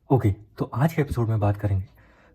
Okay, तो आज के एपिसोड में बात करेंगे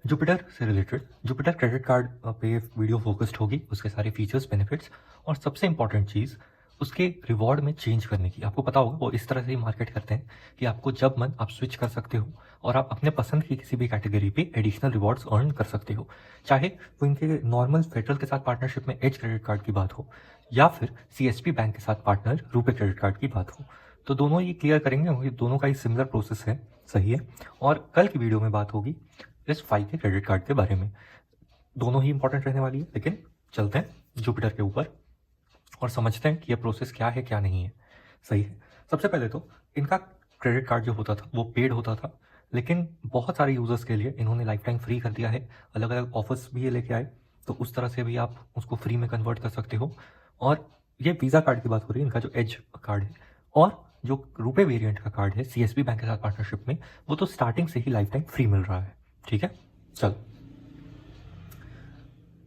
जुपिटर से रिलेटेड। जुपिटर क्रेडिट कार्ड पे वीडियो फोकस्ड होगी, उसके सारे फीचर्स, बेनिफिट्स और सबसे इंपॉर्टेंट चीज़ उसके रिवॉर्ड में चेंज करने की। आपको पता होगा वो इस तरह से ही मार्केट करते हैं कि आपको जब मन आप स्विच कर सकते हो और आप अपने पसंद की किसी भी कैटेगरी पे एडिशनल रिवॉर्ड्स अर्न कर सकते हो, चाहे वो इनके नॉर्मल फेडरल के साथ पार्टनरशिप में एज क्रेडिट कार्ड की बात हो या फिर सीएसपी बैंक के साथ पार्टनर रुपे क्रेडिट कार्ड की बात हो। तो दोनों ही क्लियर करेंगे, क्योंकि दोनों का ही सिमिलर प्रोसेस है, सही है। और कल की वीडियो में बात होगी इस 5 के क्रेडिट कार्ड के बारे में। दोनों ही इंपॉर्टेंट रहने वाली है, लेकिन चलते हैं जुपिटर के ऊपर और समझते हैं कि यह प्रोसेस क्या है क्या नहीं है। सही है। सबसे पहले तो इनका क्रेडिट कार्ड जो होता था वो पेड होता था, लेकिन बहुत सारे यूजर्स के लिए इन्होंने लाइफ टाइम फ्री कर दिया है। अलग अलग ऑफर्स भी ये लेके आए, तो उस तरह से भी आप उसको फ्री में कन्वर्ट कर सकते हो। और ये वीज़ा कार्ड की बात हो रही है, इनका जो एज कार्ड है। और जो रुपे वेरिएंट का कार्ड है सीएसबी बैंक के साथ पार्टनरशिप में, वो तो स्टार्टिंग से ही लाइफ टाइम फ्री मिल रहा है। ठीक है, चल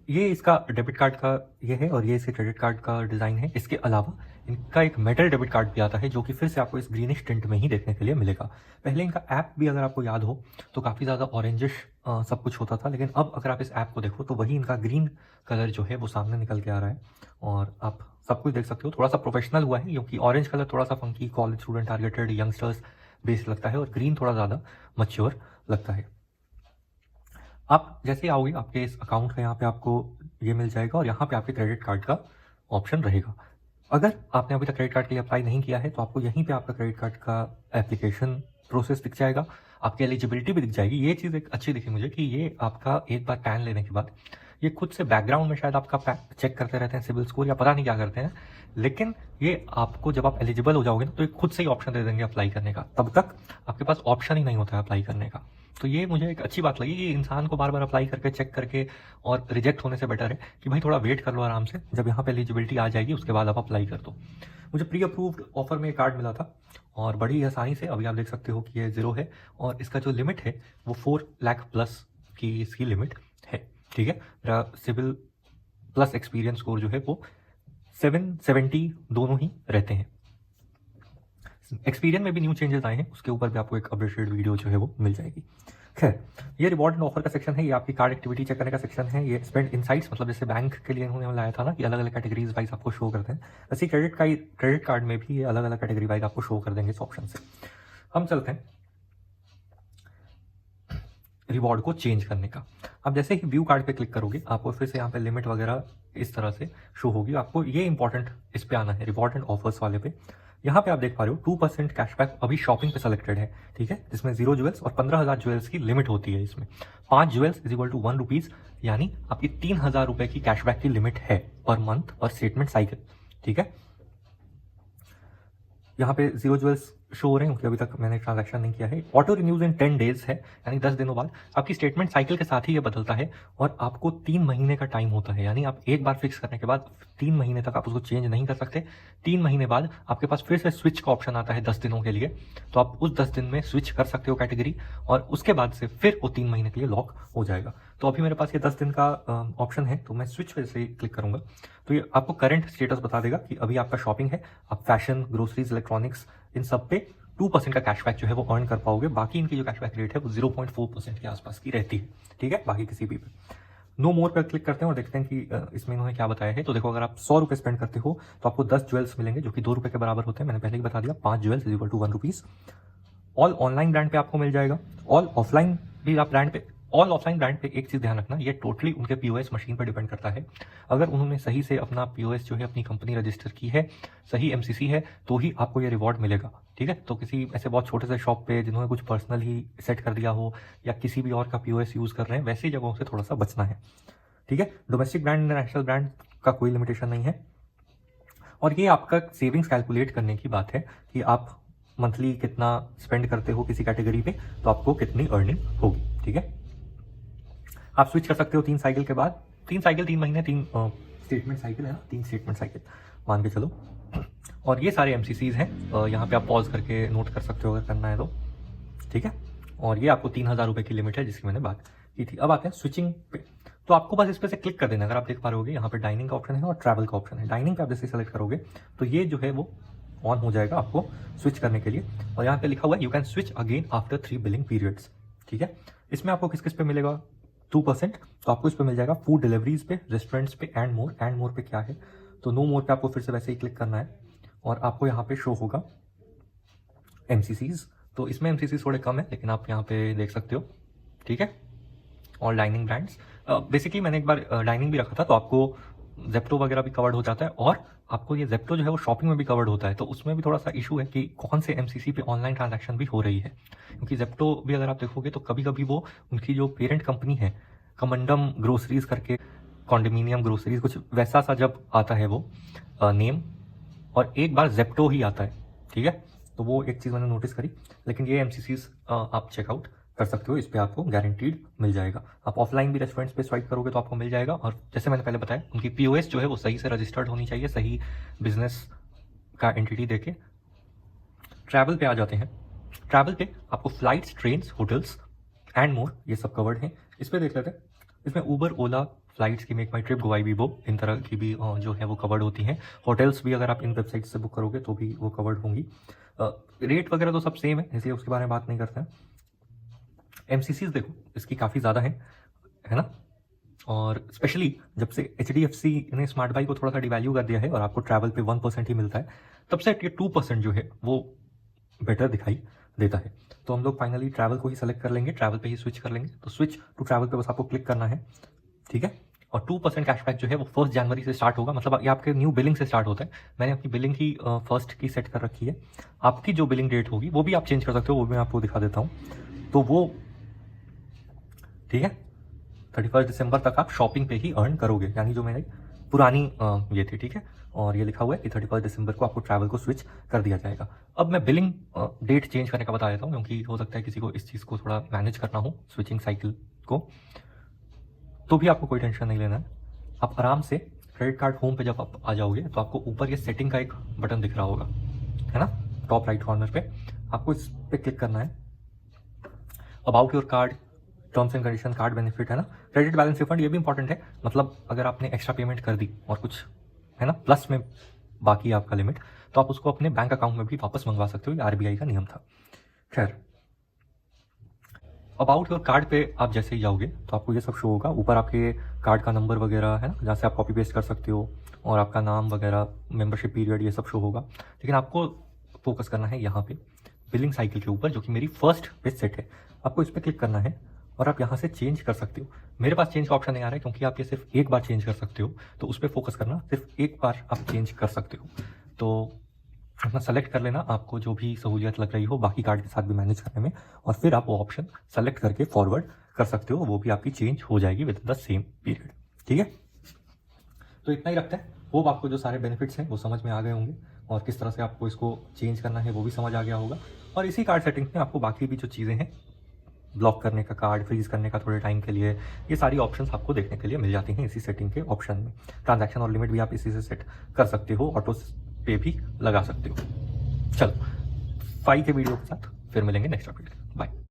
ये इसका डेबिट कार्ड का ये है और ये इसके क्रेडिट कार्ड का डिज़ाइन है। इसके अलावा इनका एक मेटल डेबिट कार्ड भी आता है, जो कि फिर से आपको इस ग्रीनिश टिंट में ही देखने के लिए मिलेगा। पहले इनका ऐप भी अगर आपको याद हो तो काफ़ी ज़्यादा ऑरेंजिश सब कुछ होता था, लेकिन अब अगर आप इस ऐप को देखो तो वही इनका ग्रीन कलर जो है वो सामने निकल के आ रहा है और आप सब कुछ देख सकते हो। थोड़ा सा प्रोफेशनल हुआ है, क्योंकि ऑरेंज कलर थोड़ा सा funky, college student targeted, youngsters based लगता है, और ग्रीन थोड़ा ज़्यादा मच्योर लगता है। आप जैसे आओगे आपके इस अकाउंट का यहाँ पे आपको ये मिल जाएगा और यहाँ पे आपके क्रेडिट कार्ड का ऑप्शन रहेगा। अगर आपने अभी तक क्रेडिट कार्ड के लिए अप्लाई नहीं किया है तो आपको यहीं पे आपका क्रेडिट कार्ड का एप्लीकेशन प्रोसेस दिख जाएगा, आपकी एलिजिबिलिटी भी दिख जाएगी। ये चीज़ एक अच्छी दिखी मुझे कि ये आपका एक बार पैन लेने के बाद ये खुद से बैकग्राउंड में शायद आपका चेक करते रहते हैं, सिविल स्कोर या पता नहीं क्या करते हैं, लेकिन ये आपको जब आप एलिजिबल हो जाओगे ना तो ये खुद से ही ऑप्शन दे देंगे अप्लाई करने का। तब तक आपके पास ऑप्शन ही नहीं होता है अप्लाई करने का। तो ये मुझे एक अच्छी बात लगी कि इंसान को बार बार अप्लाई करके चेक करके और रिजेक्ट होने से बेटर है कि भाई थोड़ा वेट कर लो आराम से, जब यहाँ पे एलिजिबिलिटी आ जाएगी उसके बाद आप अप्लाई कर दो। मुझे प्री अप्रूव्ड ऑफर में कार्ड मिला था और बड़ी आसानी से अभी आप देख सकते हो कि ये 0 है और इसका जो लिमिट है वो 4 लाख प्लस की इसकी लिमिट है। ठीक है, मेरा सिविल प्लस एक्सपीरियंस स्कोर जो है वो 770 दोनों ही रहते हैं। एक्सपीरियंस में भी न्यू चेंजेस आए हैं, उसके ऊपर भी आपको एक अपडेटेड वीडियो जो है वो मिल जाएगी। खैर, ये रिवॉर्ड एंड ऑफर का सेक्शन है, ये आपकी कार्ड एक्टिविटी चेक करने का सेक्शन है। ये स्पेंड इनसाइट्स, मतलब जैसे बैंक के लिए इन्होंने लाया था ना कि अलग अलग कैटेगरीज वाइज आपको शो करते हैं, वैसे क्रेडिट कार्ड में भी ये अलग अलग कैटेगरी वाइज आपको शो कर देंगे इस ऑप्शन से। हम चलते हैं रिवॉर्ड को चेंज करने का। आप जैसे ही व्यू कार्ड पे क्लिक करोगे आपको फिर से यहाँ पे लिमिट वगैरह इस तरह से शो होगी। आपको ये इंपॉर्टेंट इस पे आना है, रिवॉर्ड एंड ऑफर्स वाले पे। यहाँ पे आप देख पा रहे हो 2% कैशबैक अभी शॉपिंग पे सेलेक्टेड है। ठीक है, जिसमें 0 ज्वेल्स और 15,000 ज्वेल्स की लिमिट होती है। इसमें 5 jewels is equal to 1 rupees, यानी आपकी 3,000 रुपए की कैशबैक की लिमिट है पर मंथ और स्टेटमेंट साइकिल। ठीक है, यहाँ पे 0 ज्वेल्स शो हो रहे हैं क्योंकि अभी तक मैंने ट्रांजैक्शन नहीं किया है। ऑटो रिन्यूज इन 10 डेज है, यानी 10 दिनों बाद आपकी स्टेटमेंट साइकिल के साथ ही ये बदलता है और आपको 3 महीने का टाइम होता है, यानी आप एक बार फिक्स करने के बाद 3 महीने तक आप उसको चेंज नहीं कर सकते। 3 महीने बाद आपके पास फिर से स्विच का ऑप्शन आता है 10 दिनों के लिए, तो आप उस 10 दिन में स्विच कर सकते हो कैटेगरी और उसके बाद से फिर वो 3 महीने के लिए लॉक हो जाएगा। तो अभी मेरे पास ये 10 दिन का ऑप्शन है, तो मैं स्विच पे से क्लिक करूंगा तो ये आपको करंट स्टेटस बता देगा कि अभी आपका शॉपिंग है, आप फैशन, ग्रोसरीज, इलेक्ट्रॉनिक्स, इन सब पे 2% का कैशबैक जो है वो अर्न कर पाओगे। बाकी इनकी जो कैशबैक रेट है वो 0.4% के आसपास की रहती है। ठीक है, बाकी किसी भी पे नो मोर पर क्लिक करते हैं और देखते हैं कि इसमें इन्होंने क्या बताया है। तो देखो, अगर आप 100 रुपये स्पेंड करते हो तो आपको 10 ज्वेल्स मिलेंगे जो कि 2 रुपये के बराबर होते हैं। मैंने पहले ही बता दिया, 5 jewels is equal to 1 rupees. All online brand पे आपको मिल जाएगा, ऑल ऑफलाइन भी आप ब्रांड पे। ऑल ऑफलाइन ब्रांड पे एक चीज़ ध्यान रखना, ये टोटली उनके पीओएस मशीन पर डिपेंड करता है। अगर उन्होंने सही से अपना पीओएस जो है अपनी कंपनी रजिस्टर की है, सही एमसीसी है, तो ही आपको ये रिवॉर्ड मिलेगा। ठीक है, तो किसी ऐसे बहुत छोटे से शॉप पे जिन्होंने कुछ पर्सनल ही सेट कर दिया हो या किसी भी और का पीओएस यूज़ कर रहे हैं, वैसी जगहों से थोड़ा सा बचना है। ठीक है, डोमेस्टिक ब्रांड, इंटरनेशनल ब्रांड का कोई लिमिटेशन नहीं है। और ये आपका सेविंग्स कैलकुलेट करने की बात है कि आप मंथली कितना स्पेंड करते हो किसी कैटेगरी पे, तो आपको कितनी अर्निंग होगी। ठीक है, आप स्विच कर सकते हो 3 साइकिल के बाद। 3 साइकिल, 3 महीने, 3 स्टेटमेंट साइकिल है ना, 3 स्टेटमेंट साइकिल मान के चलो। और ये सारे एमसीसीज हैं, यहाँ पे आप पॉज करके नोट कर सकते हो अगर करना है तो। ठीक है, और ये आपको 3,000 रुपये की लिमिट है जिसकी मैंने बात की थी। अब आते हैं स्विचिंग पे, तो आपको बस इस पे से क्लिक कर देना। अगर आप देख पा रहे होगे यहाँ पे डाइनिंग का ऑप्शन है और ट्रैवल का ऑप्शन है। डाइनिंग पे आप जैसे सेलेक्ट करोगे तो ये जो है वो ऑन हो जाएगा आपको स्विच करने के लिए, और यहाँ पे लिखा हुआ है you can switch again after 3 billing periods. ठीक है। इसमें आपको किस किस पे मिलेगा 2%, तो आपको इस पे मिल जाएगा फूड डिलीवरीज पे, रेस्टोरेंट्स पे, एंड मोर पे क्या है, तो नो मोर पे आपको फिर से वैसे ही क्लिक करना है और आपको यहाँ पे शो होगा एमसीसीज। तो इसमें एमसीसीज थोड़े कम है, लेकिन आप यहाँ पे देख सकते हो, ठीक है। और डाइनिंग ब्रांड्स, बेसिकली मैंने एक बार डाइनिंग भी रखा था, तो आपको जेप्टो वगैरह भी कवर्ड हो जाता है, और आपको ये जेप्टो जो है वो शॉपिंग में भी कवर्ड होता है। तो उसमें भी थोड़ा सा इशू है कि कौन से एमसीसी पे ऑनलाइन ट्रांजैक्शन भी हो रही है, क्योंकि जेप्टो भी अगर आप देखोगे तो कभी कभी वो उनकी जो पेरेंट कंपनी है कमंडम ग्रोसरीज करके, कॉन्डोमिनियम ग्रोसरीज कुछ वैसा सा जब आता है वो नेम, और एक बार जेप्टो ही आता है, ठीक है। तो वो एक चीज़ मैंने नोटिस करी, लेकिन ये एमसीसीज आप चेकआउट कर सकते हो, इस पर आपको गारंटीड मिल जाएगा। आप ऑफलाइन भी रेस्टोरेंट्स पे स्वाइप करोगे तो आपको मिल जाएगा, और जैसे मैंने पहले बताया उनकी पीओएस जो है वो सही से रजिस्टर्ड होनी चाहिए, सही बिजनेस का एंटिटी देके। ट्रैवल पे आ जाते हैं। ट्रैवल पे आपको flights, trains, hotels and more ये सब कवर्ड हैं। इस पर देख लेते हैं। इसमें ऊबर, ओला, फ्लाइट्स की, मेक माई ट्रिप, गोवाई बीबो, इन तरह की भी जो है वो कवर्ड होती हैं। होटल्स भी अगर आप इन वेबसाइट से बुक करोगे तो भी वो कवर्ड होंगी। रेट वगैरह तो सब सेम है, इसलिए उसके बारे में बात नहीं करते हैं। एमसीसीज देखो इसकी काफ़ी ज़्यादा है ना। और स्पेशली जब से HDFC ने स्मार्ट बाई को थोड़ा सा डिवैल्यू कर दिया है और आपको ट्रैवल पे 1% ही मिलता है, तब से ये 2% जो है वो बेटर दिखाई देता है। तो हम लोग फाइनली ट्रैवल को ही सेलेक्ट कर लेंगे, ट्रैवल पे ही स्विच कर लेंगे। तो स्विच टू ट्रैवल पे बस आपको क्लिक करना है, ठीक है। और 2% कैशबैक जो है वो 1 जनवरी से स्टार्ट होगा, मतलब ये आपके न्यू बिलिंग से स्टार्ट होता है। मैंने अपनी बिलिंग ही 1 की सेट कर रखी है। आपकी जो बिलिंग डेट होगी वो भी आप चेंज कर सकते हो, वो भी मैं आपको दिखा देता हूँ। तो वो ठीक है 31 दिसंबर तक आप शॉपिंग पे ही अर्न करोगे, यानी जो मेरी पुरानी ये थी, ठीक है। और ये लिखा हुआ है कि 31 दिसंबर को आपको ट्रैवल को स्विच कर दिया जाएगा। अब मैं बिलिंग डेट चेंज करने का बता देता हूँ, क्योंकि हो सकता है किसी को इस चीज़ को थोड़ा मैनेज करना हो, स्विचिंग साइकिल को, तो भी आपको कोई टेंशन नहीं लेना है। आप आराम से क्रेडिट कार्ड होम पे जब आप आ जाओगे तो आपको ऊपर ये सेटिंग का एक बटन दिख रहा होगा, है ना, टॉप राइट कॉर्नर पे। आपको इस पर क्लिक करना है। About your card, terms and condition, card benefit, है ना, क्रेडिट बैलेंस रिफंड, ये भी इंपॉर्टेंट है। मतलब अगर आपने एक्स्ट्रा पेमेंट कर दी और कुछ है ना प्लस में बाकी है आपका लिमिट, तो आप उसको अपने बैंक अकाउंट में भी वापस मंगवा सकते हो, ये RBI का नियम था। खैर, अबाउट योर कार्ड पे आप जैसे ही जाओगे तो आपको ये सब शो होगा। ऊपर आपके कार्ड का नंबर वगैरह है ना, जहाँ से आप कॉपी पेस्ट कर सकते हो, और आपका नाम वगैरह, मेंबरशिप पीरियड, ये सब शो होगा। लेकिन आपको फोकस करना है यहाँ पे बिलिंग साइकिल के ऊपर, जो कि मेरी फर्स्ट पेज सेट है। आपको इस पर क्लिक करना है और आप यहाँ से चेंज कर सकते हो। मेरे पास चेंज का ऑप्शन नहीं आ रहा है, क्योंकि आप ये सिर्फ एक बार चेंज कर सकते हो, तो उस पर फोकस करना, सिर्फ एक बार आप चेंज कर सकते हो। तो अपना सेलेक्ट कर लेना, आपको जो भी सहूलियत लग रही हो बाकी कार्ड के साथ भी मैनेज करने में, और फिर आप वो ऑप्शन सेलेक्ट करके फॉरवर्ड कर सकते हो, वो भी आपकी चेंज हो जाएगी विद द सेम पीरियड, ठीक है। तो इतना ही रखते हैं। होप आपको जो सारे बेनिफिट्स हैं वो समझ में आ गए होंगे, और किस तरह से आपको इसको चेंज करना है वो भी समझ आ गया होगा। और इसी कार्ड सेटिंग्स में आपको बाकी भी जो चीज़ें हैं, ब्लॉक करने का, कार्ड फ्रीज करने का थोड़े टाइम के लिए, ये सारी ऑप्शंस आपको देखने के लिए मिल जाती हैं इसी सेटिंग के ऑप्शन में। ट्रांजैक्शन और लिमिट भी आप इसी से सेट कर सकते हो, ऑटो पे भी लगा सकते हो। चलो, 5 के वीडियो के साथ फिर मिलेंगे नेक्स्ट अपडेट। बाय।